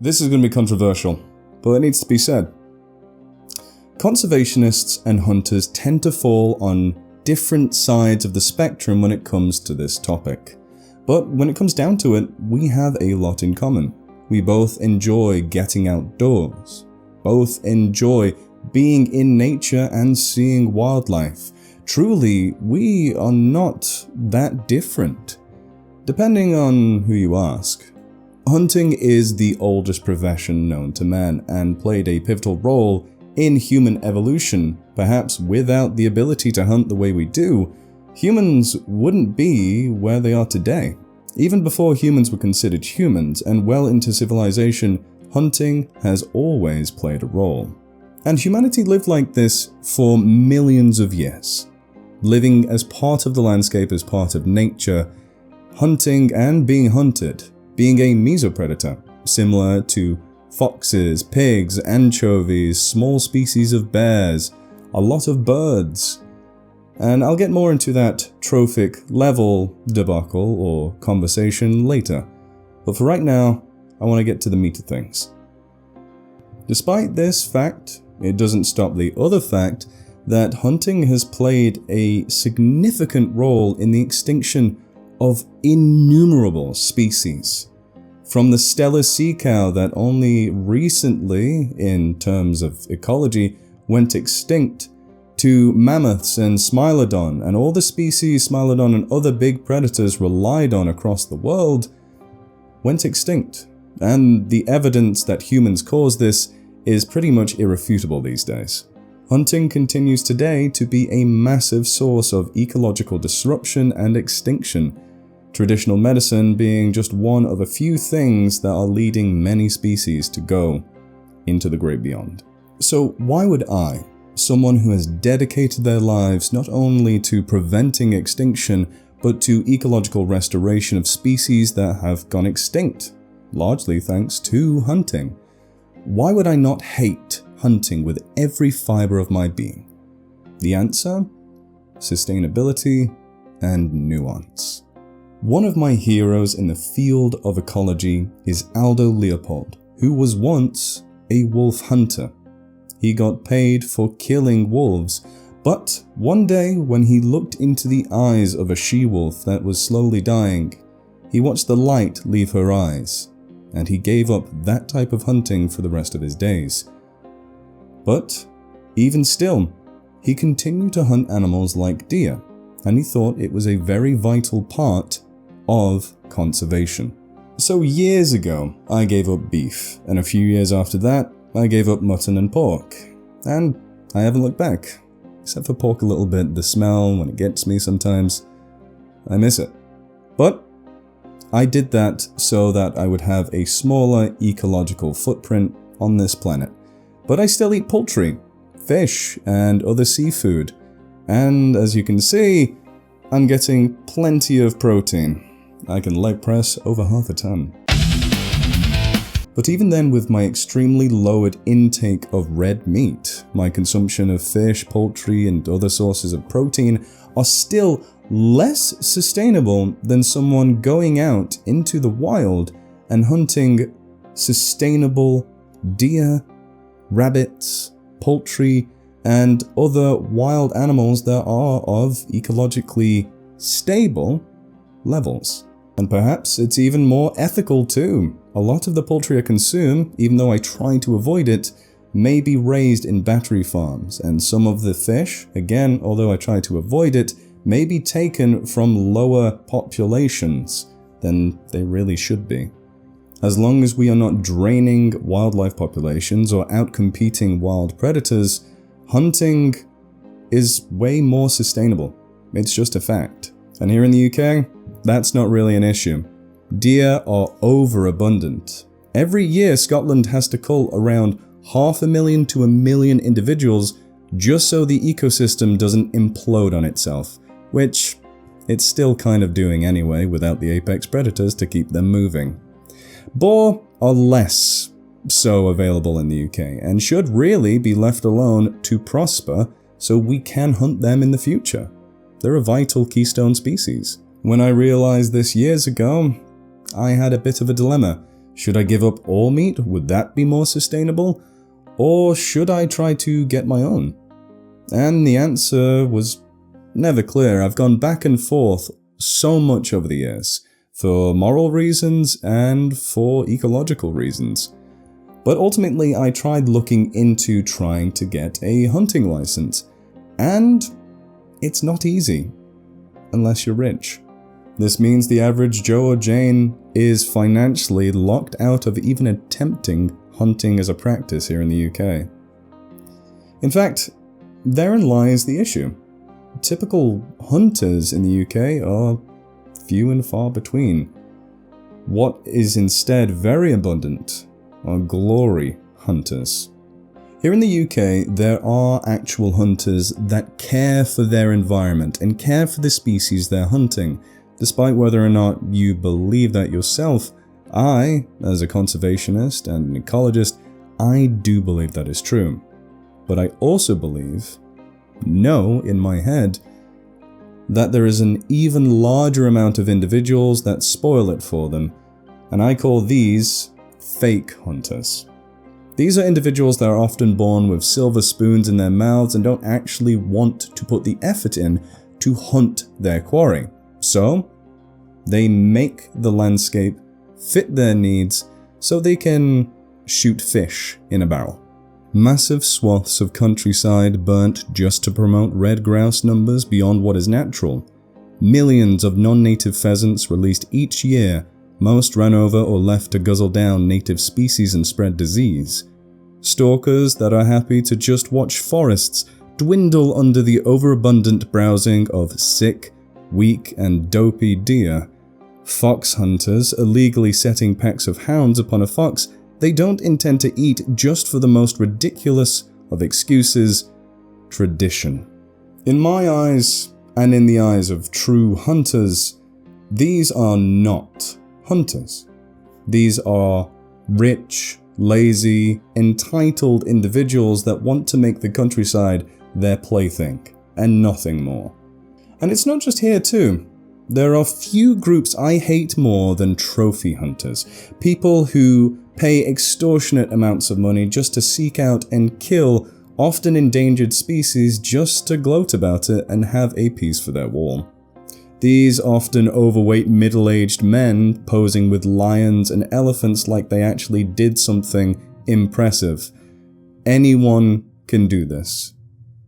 This is going to be controversial, but it needs to be said. Conservationists and hunters tend to fall on different sides of the spectrum when it comes to this topic. But when it comes down to it, we have a lot in common. We both enjoy getting outdoors, both enjoy being in nature and seeing wildlife. Truly, we are not that different, depending on who you ask. Hunting is the oldest profession known to man and played a pivotal role in human evolution. Perhaps without the ability to hunt the way we do, humans wouldn't be where they are today. Even before humans were considered humans and well into civilization, hunting has always played a role. And humanity lived like this for millions of years, living as part of the landscape, as part of nature, hunting and being hunted, being a mesopredator, similar to foxes, pigs, anchovies, small species of bears, a lot of birds. And I'll get more into that trophic level debacle or conversation later. But for right now, I want to get to the meat of things. Despite this fact, it doesn't stop the other fact that hunting has played a significant role in the extinction of innumerable species. From the Steller sea cow that only recently, in terms of ecology, went extinct, to mammoths and Smilodon and all the species Smilodon and other big predators relied on across the world, went extinct. And the evidence that humans caused this is pretty much irrefutable these days. Hunting continues today to be a massive source of ecological disruption and extinction, traditional medicine being just one of a few things that are leading many species to go into the great beyond. So why would I, someone who has dedicated their lives not only to preventing extinction, but to ecological restoration of species that have gone extinct, largely thanks to hunting, why would I not hate hunting with every fiber of my being? The answer? Sustainability and nuance. One of my heroes in the field of ecology is Aldo Leopold, who was once a wolf hunter. He got paid for killing wolves, but one day when he looked into the eyes of a she-wolf that was slowly dying, he watched the light leave her eyes, and he gave up that type of hunting for the rest of his days. But even still, he continued to hunt animals like deer, and he thought it was a very vital part of conservation. So years ago, I gave up beef, and a few years after that, I gave up mutton and pork. And I haven't looked back, except for pork a little bit. The smell, when it gets me sometimes, I miss it. But I did that so that I would have a smaller ecological footprint on this planet. But I still eat poultry, fish, and other seafood. And as you can see, I'm getting plenty of protein. I can leg press over half a ton. But even then, with my extremely lowered intake of red meat, my consumption of fish, poultry, and other sources of protein are still less sustainable than someone going out into the wild and hunting sustainable deer, rabbits, poultry, and other wild animals that are of ecologically stable levels. And perhaps it's even more ethical too. A lot of the poultry I consume, even though I try to avoid it, may be raised in battery farms, and some of the fish, again, although I try to avoid it, may be taken from lower populations than they really should be. As long as we are not draining wildlife populations or outcompeting wild predators, hunting is way more sustainable. It's just a fact. And here in the UK, that's not really an issue. Deer are overabundant. Every year, Scotland has to cull around 500,000 to 1 million individuals just so the ecosystem doesn't implode on itself, which it's still kind of doing anyway without the apex predators to keep them moving. Boar are less so available in the UK and should really be left alone to prosper so we can hunt them in the future. They're a vital keystone species. When I realized this years ago, I had a bit of a dilemma. Should I give up all meat? Would that be more sustainable? Or should I try to get my own? And the answer was never clear. I've gone back and forth so much over the years, for moral reasons and for ecological reasons. But ultimately, I tried looking into trying to get a hunting license, and it's not easy, unless you're rich. This means the average Joe or Jane is financially locked out of even attempting hunting as a practice here in the UK. In fact, therein lies the issue. Typical hunters in the UK are few and far between. What is instead very abundant are glory hunters. Here in the UK, there are actual hunters that care for their environment and care for the species they're hunting. Despite whether or not you believe that yourself, I, as a conservationist and an ecologist, I do believe that is true. But I also know in my head, that there is an even larger amount of individuals that spoil it for them, and I call these fake hunters. These are individuals that are often born with silver spoons in their mouths and don't actually want to put the effort in to hunt their quarry. So, they make the landscape fit their needs so they can shoot fish in a barrel. Massive swaths of countryside burnt just to promote red grouse numbers beyond what is natural. Millions of non-native pheasants released each year, most ran over or left to guzzle down native species and spread disease. Stalkers that are happy to just watch forests dwindle under the overabundant browsing of sick, weak and dopey deer. Fox hunters illegally setting packs of hounds upon a fox they don't intend to eat just for the most ridiculous of excuses, tradition. In my eyes, and in the eyes of true hunters, these are not hunters. These are rich, lazy, entitled individuals that want to make the countryside their plaything, and nothing more. And it's not just here too. There are few groups I hate more than trophy hunters, people who pay extortionate amounts of money just to seek out and kill often endangered species just to gloat about it and have a piece for their wall. These often overweight middle-aged men posing with lions and elephants like they actually did something impressive. Anyone can do this.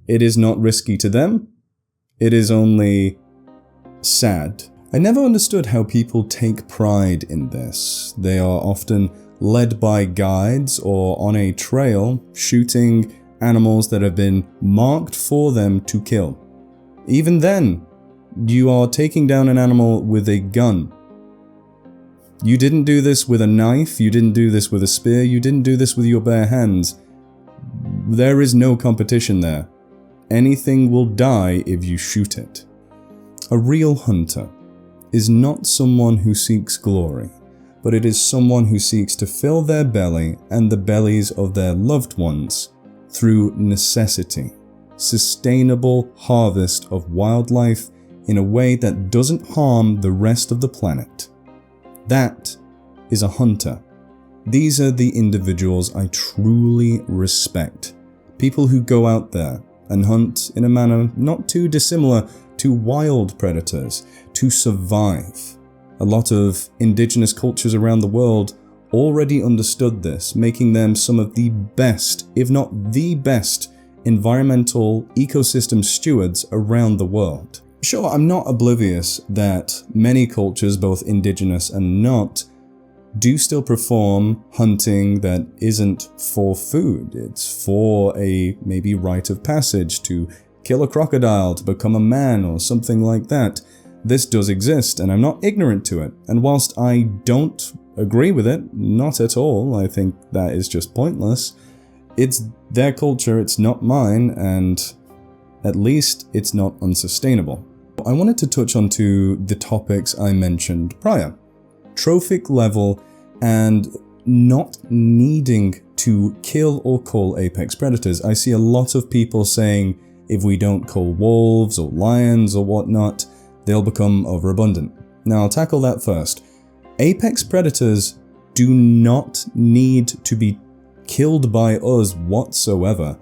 It is not risky to them. It is only sad. I never understood how people take pride in this. They are often led by guides or on a trail, shooting animals that have been marked for them to kill. Even then, you are taking down an animal with a gun. You didn't do this with a knife, you didn't do this with a spear, you didn't do this with your bare hands. There is no competition there. Anything will die if you shoot it. A real hunter is not someone who seeks glory, but it is someone who seeks to fill their belly and the bellies of their loved ones through necessity, sustainable harvest of wildlife in a way that doesn't harm the rest of the planet. That is a hunter. These are the individuals I truly respect. People who go out there and hunt in a manner not too dissimilar to wild predators to survive. A lot of indigenous cultures around the world already understood this, making them some of the best, if not the best, environmental ecosystem stewards around the world. Sure, I'm not oblivious that many cultures, both indigenous and not, do still perform hunting that isn't for food. It's for a maybe rite of passage to kill a crocodile to become a man or something like that. This does exist and I'm not ignorant to it. And whilst I don't agree with it, not at all, I think that is just pointless. It's their culture, it's not mine, and at least it's not unsustainable. I wanted to touch on the topics I mentioned prior. Trophic level and not needing to kill or cull apex predators. I see a lot of people saying if we don't cull wolves or lions or whatnot, they'll become overabundant. Now I'll tackle that first. Apex predators do not need to be killed by us whatsoever.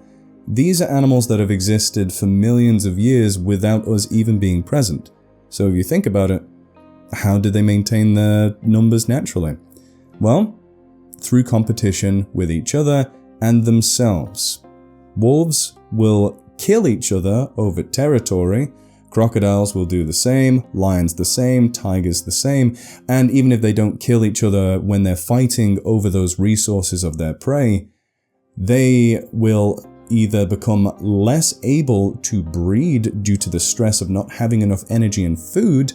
These are animals that have existed for millions of years without us even being present. So if you think about it, how did they maintain their numbers naturally? Well, through competition with each other and themselves. Wolves will kill each other over territory, crocodiles will do the same, lions the same, tigers the same, and even if they don't kill each other when they're fighting over those resources of their prey, they will either become less able to breed due to the stress of not having enough energy and food,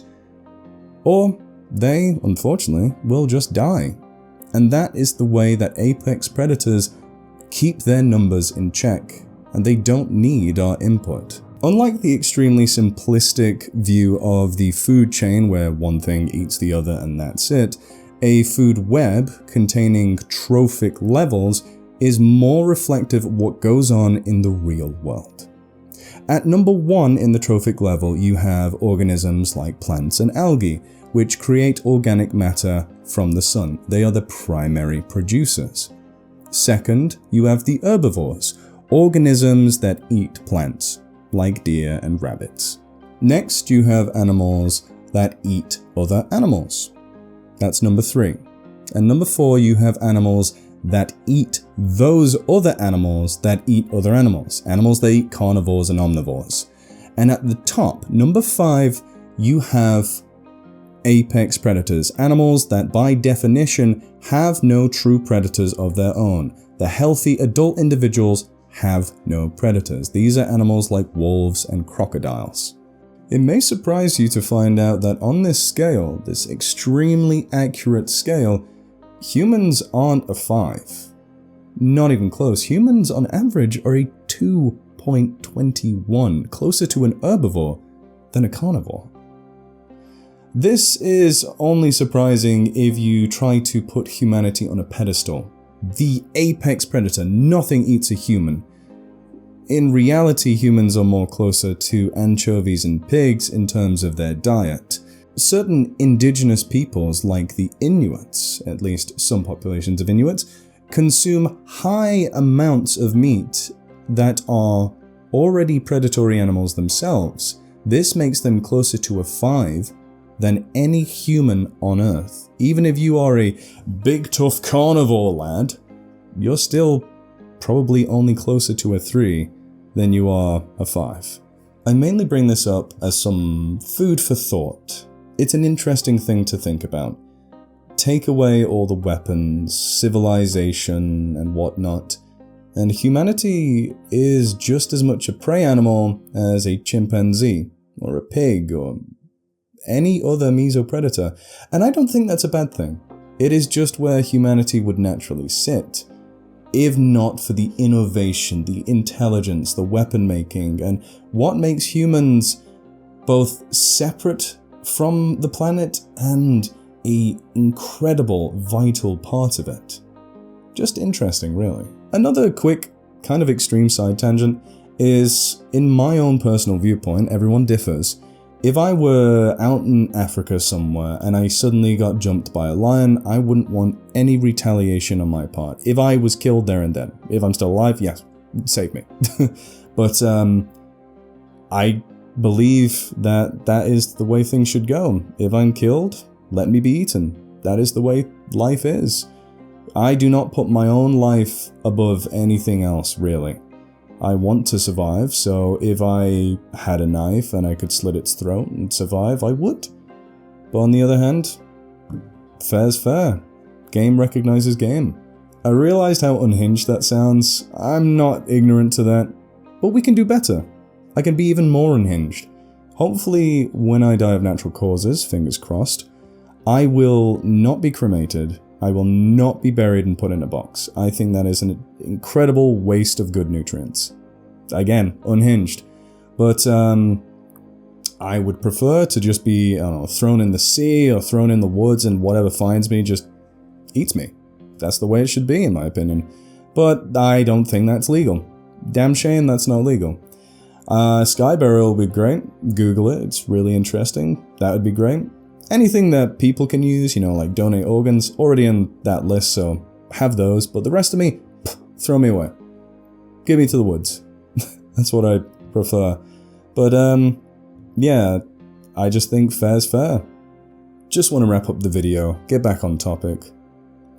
or they, unfortunately, will just die. And that is the way that apex predators keep their numbers in check, and they don't need our input. Unlike the extremely simplistic view of the food chain where one thing eats the other and that's it, a food web containing trophic levels is more reflective of what goes on in the real world. At number 1 in the trophic level, you have organisms like plants and algae, which create organic matter from the sun. They are the primary producers. Second, you have the herbivores, organisms that eat plants, like deer and rabbits. Next, you have animals that eat other animals. That's number 3. And number 4, you have animals that eat those other animals that eat other animals. Animals that eat carnivores and omnivores. And at the top, number 5, you have apex predators, animals that by definition have no true predators of their own. The healthy adult individuals have no predators. These are animals like wolves and crocodiles. It may surprise you to find out that on this scale, this extremely accurate scale, humans aren't a 5. Not even close. Humans on average are a 2.21, closer to an herbivore than a carnivore. This is only surprising if you try to put humanity on a pedestal. The apex predator, nothing eats a human. In reality, humans are more closer to anchovies and pigs in terms of their diet. Certain indigenous peoples, like the Inuits, at least some populations of Inuits, consume high amounts of meat that are already predatory animals themselves. This makes them closer to a 5 than any human on Earth. Even if you are a big tough carnivore lad, you're still probably only closer to a 3 than you are a 5. I mainly bring this up as some food for thought. It's an interesting thing to think about. Take away all the weapons, civilization, and whatnot, and humanity is just as much a prey animal as a chimpanzee, or a pig, or any other mesopredator. And I don't think that's a bad thing. It is just where humanity would naturally sit, if not for the innovation, the intelligence, the weapon making, and what makes humans both separate from the planet and an incredible, vital part of it. Just interesting, really. Another quick, kind of extreme side tangent is, in my own personal viewpoint, everyone differs. If I were out in Africa somewhere and I suddenly got jumped by a lion, I wouldn't want any retaliation on my part. If I was killed there and then. If I'm still alive, yes, save me. But I believe that that is the way things should go. If I'm killed, let me be eaten. That is the way life is. I do not put my own life above anything else, really. I want to survive, so if I had a knife and I could slit its throat and survive, I would. But on the other hand, fair's fair. Game recognizes game. I realized how unhinged that sounds. I'm not ignorant to that, but we can do better. I can be even more unhinged. Hopefully, when I die of natural causes, fingers crossed, I will not be cremated. I will not be buried and put in a box. I think that is an incredible waste of good nutrients. Again, unhinged. But I would prefer to just be, I don't know, thrown in the sea or thrown in the woods and whatever finds me just eats me. That's the way it should be, in my opinion. But I don't think that's legal. Damn shame that's not legal. Sky burial would be great. Google it, it's really interesting. That would be great. Anything that people can use, you know, like donate organs, already on that list, so have those. But the rest of me, throw me away. Give me to the woods. That's what I prefer. But yeah, I just think fair's fair. Just want to wrap up the video, get back on topic.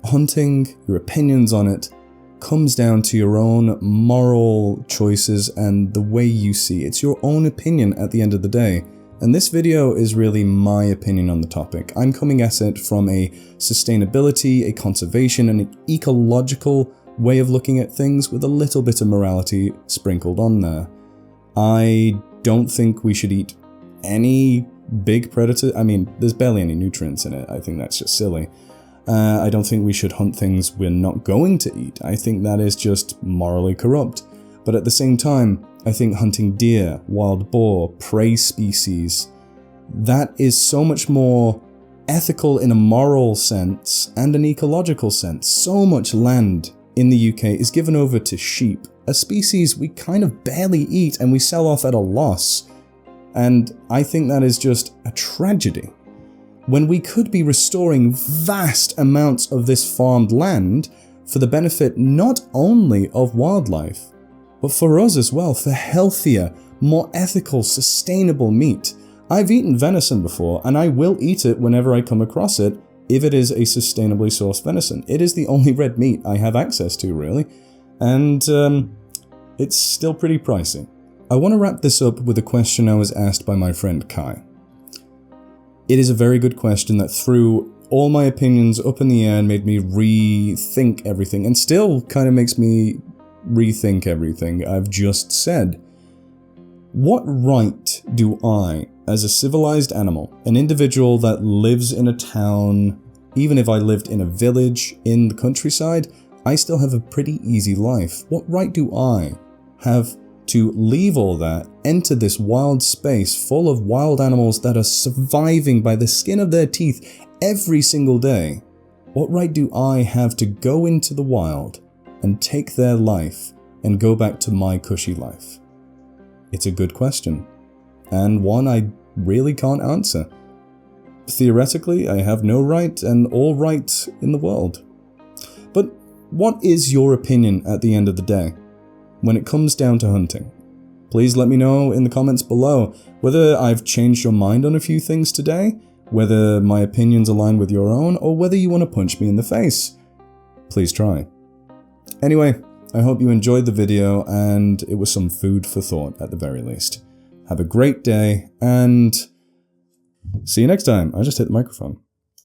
Hunting, your opinions on it, comes down to your own moral choices and the way you see it. It's your own opinion at the end of the day. And this video is really my opinion on the topic. I'm coming at it from a sustainability, a conservation, and an ecological way of looking at things with a little bit of morality sprinkled on there. I don't think we should eat any big predator. I mean, there's barely any nutrients in it. I think that's just silly. I don't think we should hunt things we're not going to eat. I think that is just morally corrupt. But at the same time, I think hunting deer, wild boar, prey species, that is so much more ethical in a moral sense and an ecological sense. So much land in the UK is given over to sheep, a species we kind of barely eat and we sell off at a loss. And I think that is just a tragedy. When we could be restoring vast amounts of this farmed land for the benefit not only of wildlife, but for us as well, for healthier, more ethical, sustainable meat. I've eaten venison before, and I will eat it whenever I come across it, if it is a sustainably sourced venison. It is the only red meat I have access to, really, and it's still pretty pricey. I want to wrap this up with a question I was asked by my friend Kai. It is a very good question that threw all my opinions up in the air and made me rethink everything, and still kind of makes me rethink everything I've just said. What right do I, as a civilized animal, an individual that lives in a town, even if I lived in a village in the countryside, I still have a pretty easy life. What right do I have to leave all that, enter this wild space full of wild animals that are surviving by the skin of their teeth every single day? What right do I have to go into the wild and take their life and go back to my cushy life? It's a good question, and one I really can't answer. Theoretically, I have no right and all right in the world. But what is your opinion at the end of the day when it comes down to hunting? Please let me know in the comments below whether I've changed your mind on a few things today, whether my opinions align with your own, or whether you want to punch me in the face. Please try. Anyway, I hope you enjoyed the video and it was some food for thought at the very least. Have a great day and see you next time. I just hit the microphone.